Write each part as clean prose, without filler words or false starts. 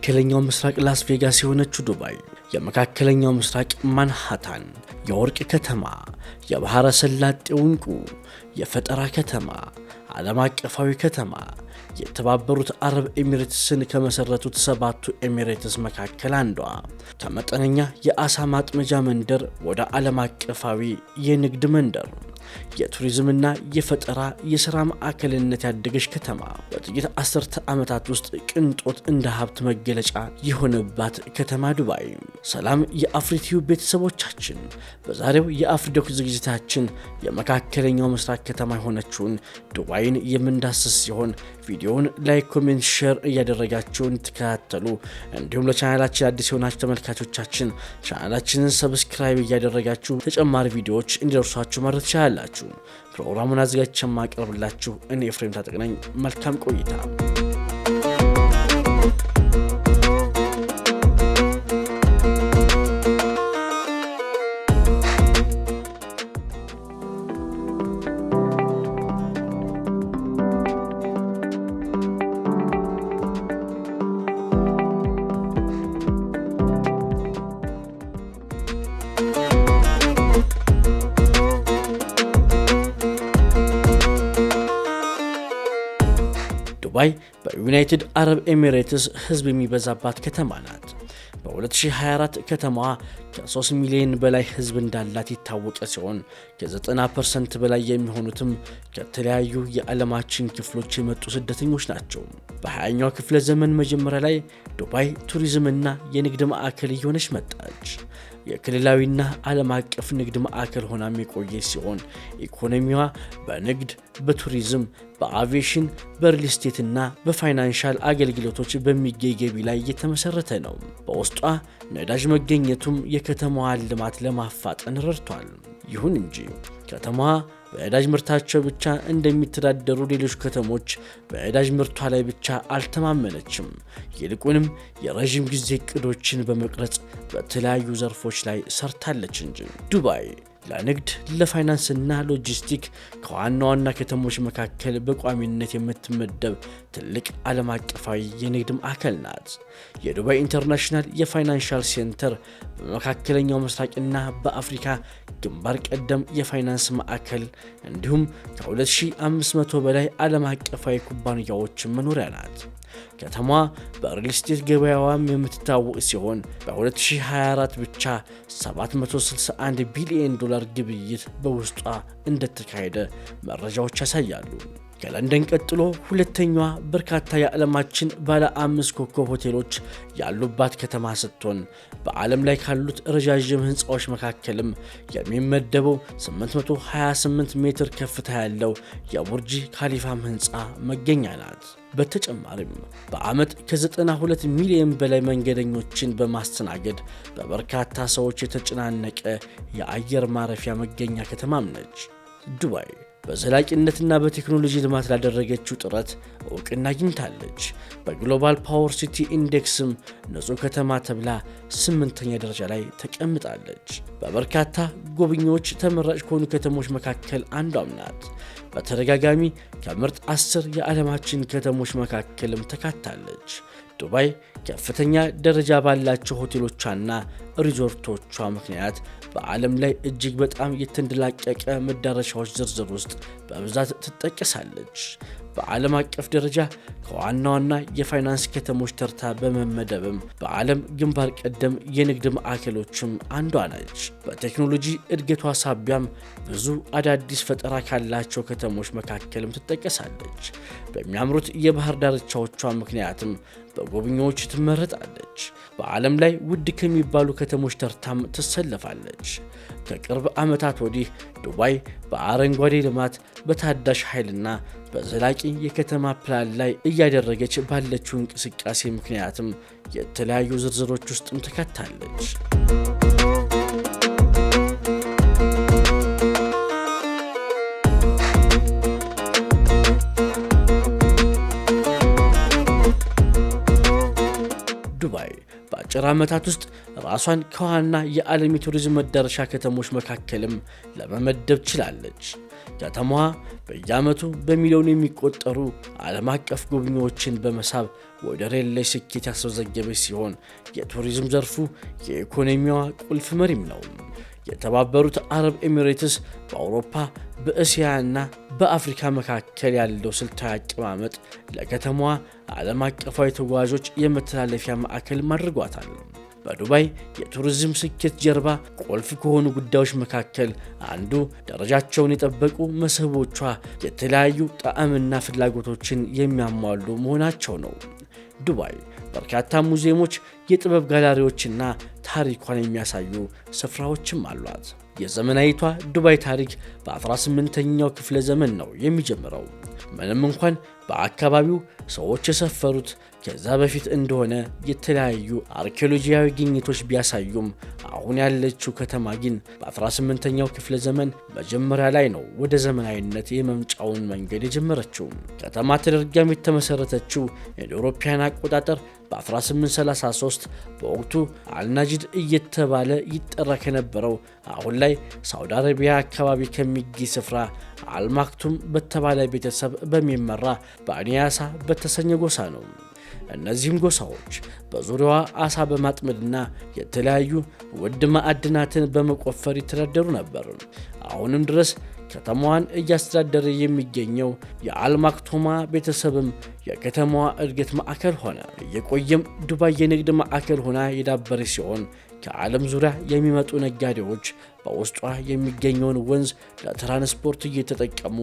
የመካከለኛው ምስራቅ ላስ ቬጋስ የሆነችው ዱባይ፣ የመካከለኛው ምስራቅ ማንሃታን፣ የወርቅ ከተማ፣ የባህረ ሰላጤው ዕንቁ፣ የፈጠራ ከተማ፣ ዓለም አቀፋዊ ከተማ፣ የተባበሩት አረብ ኤሚሬትስን ከመሰረቱት ሰባቱ ኤሚሬትስ መካከል አንዷ፣ ከመጠነኛ የአሳ ማጥመጃ መንደር ወደ ዓለም አቀፋዊ የንግድ መንደር፣ የቱሪዝምና የፈጠራ የሥራ ማዕከልነት ያደገች ከተማ፣ በጥቂት አስርተ ዓመታት ውስጥ ቅንጦት እንደ ሀብት መገለጫ የሆነባት ከተማ ዱባይ። ሰላም የአፍሪቲዩብ ቤተሰቦቻችን፣ በዛሬው የአፍሪዶክ ዝግጅታችን የመካከለኛው ምስራቅ ከተማ የሆነችውን ዱባይን የምንዳስስ ሲሆን ቪዲዮውን ላይክ፣ ኮሜንት፣ ሼር እያደረጋችሁ እንድትከታተሉ እንዲሁም ለቻናላችን አዲስ የሆናችሁ ተመልካቾቻችን ቻናላችንን ሰብስክራይብ እያደረጋችሁ ተጨማሪ ቪዲዮዎች እንዲደርሷችሁ ማድረግ ትችላላችሁ። ፕሮግራሙን አዘጋጅቼ ማቀርብላችሁ እኔ ኤፍሬም ታጠቅ ነኝ። መልካም ቆይታ። ዱባይ በዩናይትድ አረብ ኤሚሬትስ ህዝብ የሚበዛባት ከተማ ናት። በ2024 ከተማዋ ከ3 ሚሊዮን በላይ ህዝብ እንዳላት የታወቀ ሲሆን ከ90% በላይ የሚሆኑትም ከተለያዩ የዓለማችን ክፍሎች የመጡ ስደተኞች ናቸው። በ20ኛው ክፍለ ዘመን መጀመሪያ ላይ ዱባይ ቱሪዝምና የንግድ ማዕከል እየሆነች መጣች። የክልላዊና ዓለም አቀፍ ንግድ ማዕከል ሆናም የቆየች ሲሆን ኢኮኖሚዋ በንግድ፣ በቱሪዝም፣ በአቪዬሽን፣ በሪል ስቴትና በፋይናንሻል አገልግሎቶች በሚገኝ ገቢ ላይ የተመሰረተ ነው። በውስጧ ነዳጅ መገኘቱም የከተማዋን ልማት ለማፋጠን ረድቷል። ይሁን እንጂ ከተማዋ በነዳጅ ምርታቸው ብቻ እንደሚተዳደሩ ሌሎች ከተሞች በነዳጅ ምርቷ ላይ ብቻ አልተማመነችም። ይልቁንም የረዥም ጊዜ እቅዶችን በመቅረጽ በተለያዩ ዘርፎች ላይ ሰርታለች እንጂ። ዱባይ ለንግድ፣ ለፋይናንስና ሎጂስቲክ ከዋና ዋና ከተሞች መካከል በቋሚነት የምትመደብ ትልቅ ዓለም አቀፋዊ የንግድ ማዕከል ናት። የዱባይ ኢንተርናሽናል የፋይናንሻል ሴንተር በመካከለኛው ምስራቅና በአፍሪካ ግንባር ቀደም የፋይናንስ ማዕከል እንዲሁም ከ2500 በላይ ዓለም አቀፋዊ ኩባንያዎች መኖሪያ ናት። ከተማዋ በሪል ስቴት ገበያዋም የምትታወቅ ሲሆን በ2024 ብቻ $761 ቢሊዮን ግብይት በውስጧ እንደተካሄደ መረጃዎች ያሳያሉ። ከለንደን ቀጥሎ ሁለተኛዋ በርካታ የዓለማችን ባለ 5 ኮከብ ሆቴሎች ያሉባት ከተማ ስትሆን በዓለም ላይ ካሉት ረዣዥም ህንፃዎች መካከልም የሚመደበው 828 ሜትር ከፍታ ያለው የቡርጅ ካሊፋም ህንፃ መገኛ ናት። በተጨማሪም በዓመት ከ92 ሚሊዮን በላይ መንገደኞችን በማስተናገድ በበርካታ ሰዎች የተጨናነቀ የአየር ማረፊያ መገኛ ከተማም ነች። ዱባይ በዘላቂነትና በቴክኖሎጂ ልማት ላደረገችው ጥረት እውቅና አግኝታለች። በግሎባል ፓወር ሲቲ ኢንዴክስም ንጹህ ከተማ ተብላ 8ኛ ደረጃ ላይ ተቀምጣለች። በበርካታ ጎብኚዎች ተመራጭ ከሆኑ ከተሞች መካከል አንዷም ናት። በተደጋጋሚ ከምርጥ 10 የዓለማችን ከተሞች መካከልም ተካታለች። ዱባይ ከፍተኛ ደረጃ ባላቸው ሆቴሎቿና ሪዞርቶቿ ምክንያት በዓለም ላይ እጅግ በጣም የተንደላቀቀ መዳረሻዎች ዝርዝር ውስጥ በብዛት ትጠቀሳለች። በዓለም አቀፍ ደረጃ ከዋና ዋና የፋይናንስ ከተሞች ተርታ በመመደብም በዓለም ግንባር ቀደም የንግድ ማዕከሎችም አንዷ ነች። በቴክኖሎጂ እድገቷ ሳቢያም ብዙ አዳዲስ ፈጠራ ካላቸው ከተሞች መካከልም ትጠቀሳለች። በሚያምሩት የባህር ዳርቻዎቿ ምክንያትም በጎብኚዎች ትመረጣለች። በዓለም ላይ ውድ ከሚባሉ ከተሞች ተርታም ትሰለፋለች። ከቅርብ ዓመታት ወዲህ ዱባይ በአረንጓዴ ልማት፣ በታዳሽ ኃይልና በዘላቂ የከተማ ፕላን ላይ እያደረገች ባለችው እንቅስቃሴ ምክንያትም የተለያዩ ዝርዝሮች ውስጥም ተካታለች። ዱባይ በአጭር ዓመታት ውስጥ ራሷን ከዋና የዓለም የቱሪዝም መዳረሻ ከተሞች መካከልም ለመመደብ ችላለች። ከተማዋ በየዓመቱ በሚሊዮን የሚቆጠሩ ዓለም አቀፍ ጎብኚዎችን በመሳብ ወደር የለሽ ስኬት ያስመዘገበች ሲሆን የቱሪዝም ዘርፉ የኢኮኖሚዋ ቁልፍ መሪም ነው። የተባበሩት አረብ ኤሚሬትስ በአውሮፓ በእስያና በአፍሪካ መካከል ያለው ስልታዊ አቀማመጥ ለከተማዋ ዓለም አቀፋዊ ተጓዦች የመተላለፊያ ማዕከል አድርጓታል። በዱባይ የቱሪዝም ስኬት ጀርባ ቁልፍ ከሆኑ ጉዳዮች መካከል አንዱ ደረጃቸውን የጠበቁ መስህቦቿ የተለያዩ ጣዕምና ፍላጎቶችን የሚያሟሉ መሆናቸው ነው። ዱባይ በርካታ ሙዚየሞች፣ የጥበብ ጋላሪዎችና ታሪኳን የሚያሳዩ ስፍራዎችም አሏት። የዘመናዊቷ ዱባይ ታሪክ በ18ኛው ክፍለ ዘመን ነው የሚጀምረው። ምንም እንኳን በአካባቢው ሰዎች የሰፈሩት ከዛ በፊት እንደሆነ የተለያዩ አርኪኦሎጂያዊ ግኝቶች ቢያሳዩም አሁን ያለችው ከተማ ግን በ18ኛው ክፍለ ዘመን መጀመሪያ ላይ ነው ወደ ዘመናዊነት የመምጫውን መንገድ የጀመረችው። ከተማ ተደርጋም የተመሰረተችው እንደ አውሮፓውያን አቆጣጠር በ1833 በወቅቱ አልናጂድ እየተባለ ይጠራ ከነበረው አሁን ላይ ሳውዲ አረቢያ አካባቢ ከሚገኝ ስፍራ አልማክቱም በተባለ ቤተሰብ በሚመራ በአኒያሳ በተሰኘ ጎሳ ነው። እነዚህም ጎሳዎች በዙሪያዋ አሳ በማጥመድና የተለያዩ ውድ ማዕድናትን በመቆፈር ይተዳደሩ ነበር። አሁንም ድረስ ከተማዋን እያስተዳደረ የሚገኘው የአልማክቶማ ቤተሰብም የከተማዋ እድገት ማዕከል ሆነ። እየቆየም ዱባይ የንግድ ማዕከል ሆና የዳበረች ሲሆን ከዓለም ዙሪያ የሚመጡ ነጋዴዎች በውስጧ የሚገኘውን ወንዝ ለትራንስፖርት እየተጠቀሙ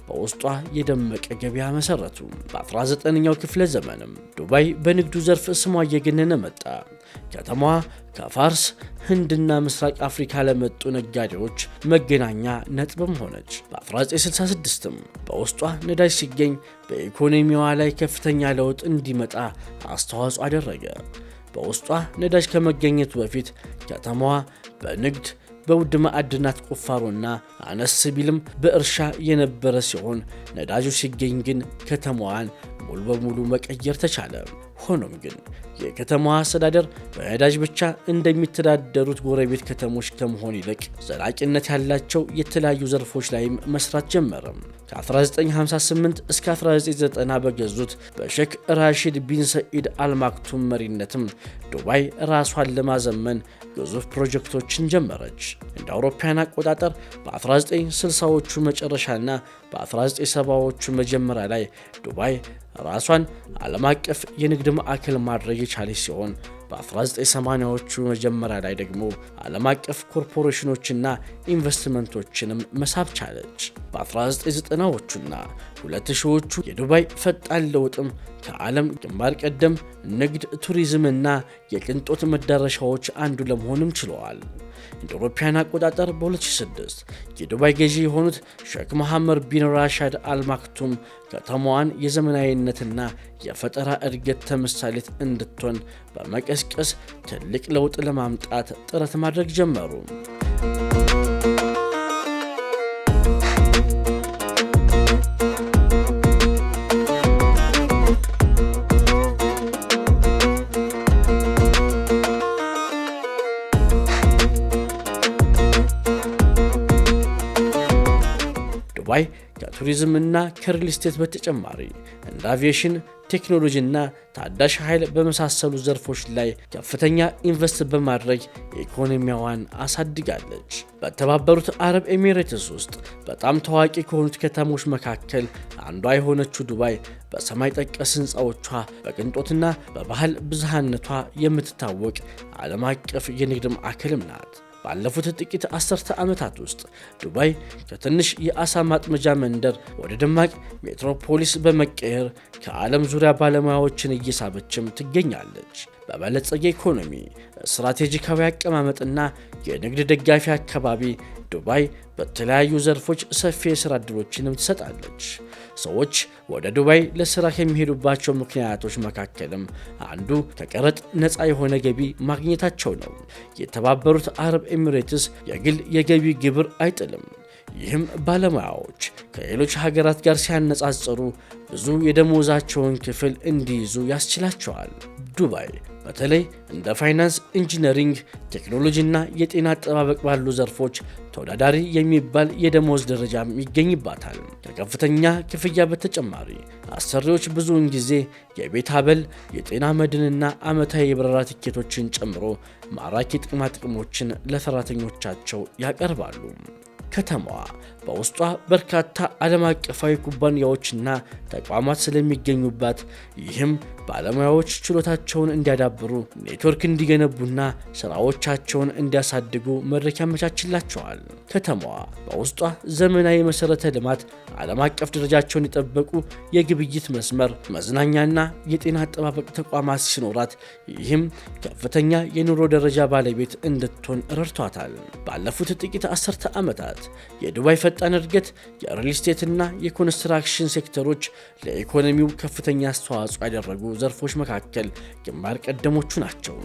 በውስጧ የደመቀ ገበያ መሰረቱ። በ19ኛው ክፍለ ዘመንም ዱባይ በንግዱ ዘርፍ ስሟ እየገነነ መጣ። ከተማዋ ከፋርስ፣ ህንድና ምስራቅ አፍሪካ ለመጡ ነጋዴዎች መገናኛ ነጥብም ሆነች። በ1966ም በውስጧ ነዳጅ ሲገኝ በኢኮኖሚዋ ላይ ከፍተኛ ለውጥ እንዲመጣ አስተዋጽኦ አደረገ። በውስጧ ነዳጅ ከመገኘቱ በፊት ከተማዋ በንግድ በውድ ማዕድናት ቁፋሮና አነስ ቢልም በእርሻ የነበረ ሲሆን ነዳጁ ሲገኝ ግን ከተማዋን ሙሉ በሙሉ መቀየር ተቻለ። ሆኖም ግን የከተማዋ አስተዳደር በነዳጅ ብቻ እንደሚተዳደሩት ጎረቤት ከተሞች ከመሆን ይልቅ ዘላቂነት ያላቸው የተለያዩ ዘርፎች ላይም መስራት ጀመረ። ከ1958 እስከ 1990 በገዙት በሼክ ራሺድ ቢን ሰኢድ አልማክቱም መሪነትም ዱባይ ራሷን ለማዘመን ግዙፍ ፕሮጀክቶችን ጀመረች። እንደ አውሮፓውያን አቆጣጠር በ1960ዎቹ መጨረሻና በ1970ዎቹ መጀመሪያ ላይ ዱባይ ራሷን ዓለም አቀፍ የንግድ ማዕከል ማድረግ የቻለች ሲሆን በ1980ዎቹ መጀመሪያ ላይ ደግሞ ዓለም አቀፍ ኮርፖሬሽኖችና ኢንቨስትመንቶችንም መሳብ ቻለች። በ1990ዎቹና 2000ዎቹ የዱባይ ፈጣን ለውጥም ከዓለም ግንባር ቀደም ንግድ፣ ቱሪዝምና የቅንጦት መዳረሻዎች አንዱ ለመሆንም ችለዋል። እንደ አውሮፓውያን አቆጣጠር በ2006 የዱባይ ገዢ የሆኑት ሼክ መሐመድ ቢን ራሺድ አልማክቱም ከተማዋን የዘመናዊነትና የፈጠራ እድገት ተምሳሌት እንድትሆን በመቀስቀስ ትልቅ ለውጥ ለማምጣት ጥረት ማድረግ ጀመሩ። ዱባይ ከቱሪዝምና ከሪል ስቴት በተጨማሪ እንደ አቪዬሽን፣ ቴክኖሎጂና ታዳሽ ኃይል በመሳሰሉ ዘርፎች ላይ ከፍተኛ ኢንቨስት በማድረግ ኢኮኖሚዋን አሳድጋለች። በተባበሩት አረብ ኤሚሬትስ ውስጥ በጣም ታዋቂ ከሆኑት ከተሞች መካከል አንዷ የሆነችው ዱባይ በሰማይ ጠቀስ ሕንፃዎቿ በቅንጦትና በባህል ብዝሃነቷ የምትታወቅ ዓለም አቀፍ የንግድ ማዕከልም ናት። ባለፉት ጥቂት አስርተ ዓመታት ውስጥ ዱባይ ከትንሽ የአሳ ማጥመጃ መንደር ወደ ደማቅ ሜትሮፖሊስ በመቀየር ከዓለም ዙሪያ ባለሙያዎችን እየሳበችም ትገኛለች። በበለጸገ ኢኮኖሚ፣ ስትራቴጂካዊ አቀማመጥና የንግድ ደጋፊ አካባቢ ዱባይ በተለያዩ ዘርፎች ሰፊ የሥራ ዕድሎችንም ትሰጣለች። ሰዎች ወደ ዱባይ ለሥራ ከሚሄዱባቸው ምክንያቶች መካከልም አንዱ ከቀረጥ ነፃ የሆነ ገቢ ማግኘታቸው ነው። የተባበሩት አረብ ኤሚሬትስ የግል የገቢ ግብር አይጥልም። ይህም ባለሙያዎች ከሌሎች ሀገራት ጋር ሲያነጻጽሩ ብዙ የደሞዛቸውን ክፍል እንዲይዙ ያስችላቸዋል። ዱባይ በተለይ እንደ ፋይናንስ፣ ኢንጂነሪንግ፣ ቴክኖሎጂና የጤና አጠባበቅ ባሉ ዘርፎች ተወዳዳሪ የሚባል የደሞዝ ደረጃም ይገኝባታል። ከከፍተኛ ክፍያ በተጨማሪ አሰሪዎች ብዙውን ጊዜ የቤት አበል፣ የጤና መድንና ዓመታዊ የበረራ ትኬቶችን ጨምሮ ማራኪ ጥቅማ ጥቅሞችን ለሰራተኞቻቸው ያቀርባሉ። ከተማዋ በውስጧ በርካታ ዓለም አቀፋዊ ኩባንያዎችና ተቋማት ስለሚገኙባት ይህም ባለሙያዎች ችሎታቸውን እንዲያዳብሩ፣ ኔትወርክ እንዲገነቡና ስራዎቻቸውን እንዲያሳድጉ መድረክ ያመቻችላቸዋል። ከተማዋ በውስጧ ዘመናዊ መሰረተ ልማት፣ ዓለም አቀፍ ደረጃቸውን የጠበቁ የግብይት መስመር፣ መዝናኛና የጤና አጠባበቅ ተቋማት ሲኖራት ይህም ከፍተኛ የኑሮ ደረጃ ባለቤት እንድትሆን ረድቷታል። ባለፉት ጥቂት አስርተ ዓመታት የዱባይ ፈጣን እድገት የሪል ስቴትና የኮንስትራክሽን ሴክተሮች ለኢኮኖሚው ከፍተኛ አስተዋጽኦ ያደረጉ ዘርፎች መካከል ግንባር ቀደሞቹ ናቸው።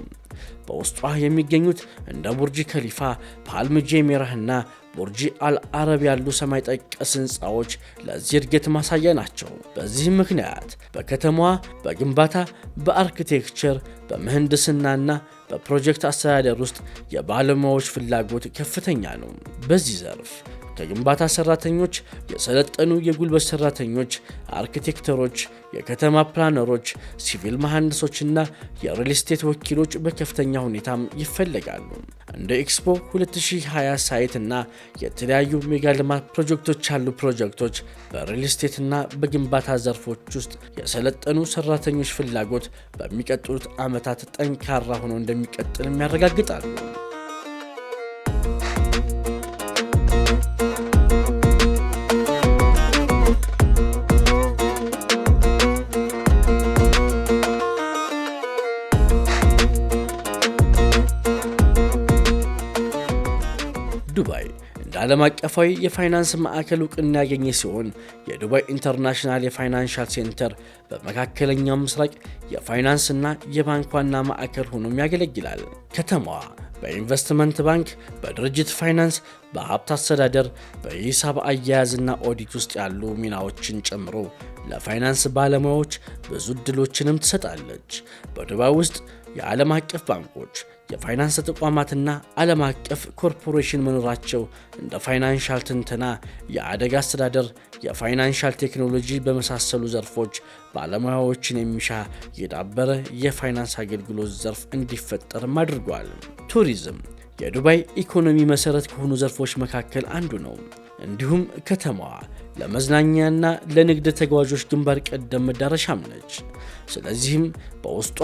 በውስጧ የሚገኙት እንደ ቡርጅ ከሊፋ፣ ፓልም ጄሜራህና ቡርጅ አልአረብ ያሉ ሰማይ ጠቀስ ህንፃዎች ለዚህ እድገት ማሳያ ናቸው። በዚህም ምክንያት በከተማዋ በግንባታ፣ በአርኪቴክቸር፣ በምህንድስናና በፕሮጀክት አስተዳደር ውስጥ የባለሙያዎች ፍላጎት ከፍተኛ ነው። በዚህ ዘርፍ ከግንባታ ሰራተኞች፣ የሰለጠኑ የጉልበት ሰራተኞች፣ አርኪቴክተሮች፣ የከተማ ፕላነሮች፣ ሲቪል መሐንዲሶችና የሪል ስቴት ወኪሎች በከፍተኛ ሁኔታም ይፈለጋሉ። እንደ ኤክስፖ 2020 ሳይት እና የተለያዩ ሜጋ ልማት ፕሮጀክቶች ያሉ ፕሮጀክቶች በሪል ስቴትና በግንባታ ዘርፎች ውስጥ የሰለጠኑ ሰራተኞች ፍላጎት በሚቀጥሉት ዓመታት ጠንካራ ሆኖ እንደሚቀጥልም ያረጋግጣሉ። ዱባይ እንደ ዓለም አቀፋዊ የፋይናንስ ማዕከል እውቅና ያገኘ ሲሆን የዱባይ ኢንተርናሽናል የፋይናንሻል ሴንተር በመካከለኛው ምስራቅ የፋይናንስና የባንክ ዋና ማዕከል ሆኖም ያገለግላል። ከተማዋ በኢንቨስትመንት ባንክ፣ በድርጅት ፋይናንስ፣ በሀብት አስተዳደር፣ በሂሳብ አያያዝና ኦዲት ውስጥ ያሉ ሚናዎችን ጨምሮ ለፋይናንስ ባለሙያዎች ብዙ ዕድሎችንም ትሰጣለች። በዱባይ ውስጥ የዓለም አቀፍ ባንኮች፣ የፋይናንስ ተቋማትና ዓለም አቀፍ ኮርፖሬሽን መኖራቸው እንደ ፋይናንሻል ትንተና፣ የአደጋ አስተዳደር፣ የፋይናንሻል ቴክኖሎጂ በመሳሰሉ ዘርፎች ባለሙያዎችን የሚሻ የዳበረ የፋይናንስ አገልግሎት ዘርፍ እንዲፈጠርም አድርጓል። ቱሪዝም የዱባይ ኢኮኖሚ መሰረት ከሆኑ ዘርፎች መካከል አንዱ ነው። እንዲሁም ከተማዋ ለመዝናኛና ለንግድ ተጓዦች ግንባር ቀደም መዳረሻም ነች። ስለዚህም በውስጧ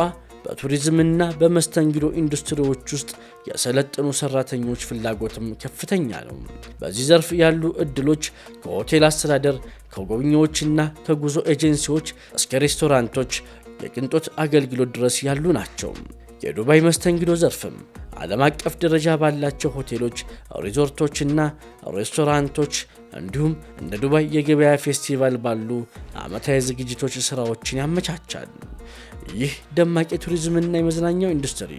በቱሪዝምና በመስተንግዶ ኢንዱስትሪዎች ውስጥ የሰለጠኑ ሰራተኞች ፍላጎትም ከፍተኛ ነው። በዚህ ዘርፍ ያሉ እድሎች ከሆቴል አስተዳደር፣ ከጎብኚዎችና ከጉዞ ኤጀንሲዎች እስከ ሬስቶራንቶች፣ የቅንጦት አገልግሎት ድረስ ያሉ ናቸው። የዱባይ መስተንግዶ ዘርፍም ዓለም አቀፍ ደረጃ ባላቸው ሆቴሎች፣ ሪዞርቶችና ሬስቶራንቶች እንዲሁም እንደ ዱባይ የገበያ ፌስቲቫል ባሉ ዓመታዊ ዝግጅቶች ስራዎችን ያመቻቻል። ይህ ደማቅ የቱሪዝምና የመዝናኛው ኢንዱስትሪ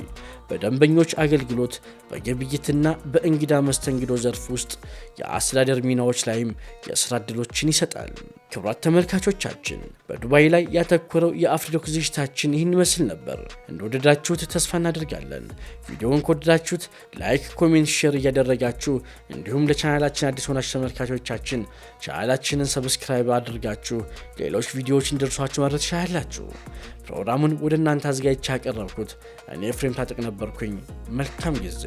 በደንበኞች አገልግሎት፣ በግብይትና በእንግዳ መስተንግዶ ዘርፍ ውስጥ የአስተዳደር ሚናዎች ላይም የሥራ ዕድሎችን ይሰጣል። ክቡራት ተመልካቾቻችን በዱባይ ላይ ያተኮረው የአፍሪዶክ ዝግጅታችን ይህን ይመስል ነበር። እንደወደዳችሁት ተስፋ እናደርጋለን። ቪዲዮውን ከወደዳችሁት ላይክ፣ ኮሜንት፣ ሼር እያደረጋችሁ እንዲሁም ለቻናላችን አዲስ ሆናችሁ ተመልካቾቻችን ቻናላችንን ሰብስክራይብ አድርጋችሁ ሌሎች ቪዲዮዎች እንዲደርሷችሁ ማድረግ ትችላላችሁ። ፕሮግራሙን ወደ እናንተ አዘጋጅቼ ያቀረብኩት እኔ ኤፍሬም ታጠቅ ነበርኩኝ። መልካም ጊዜ።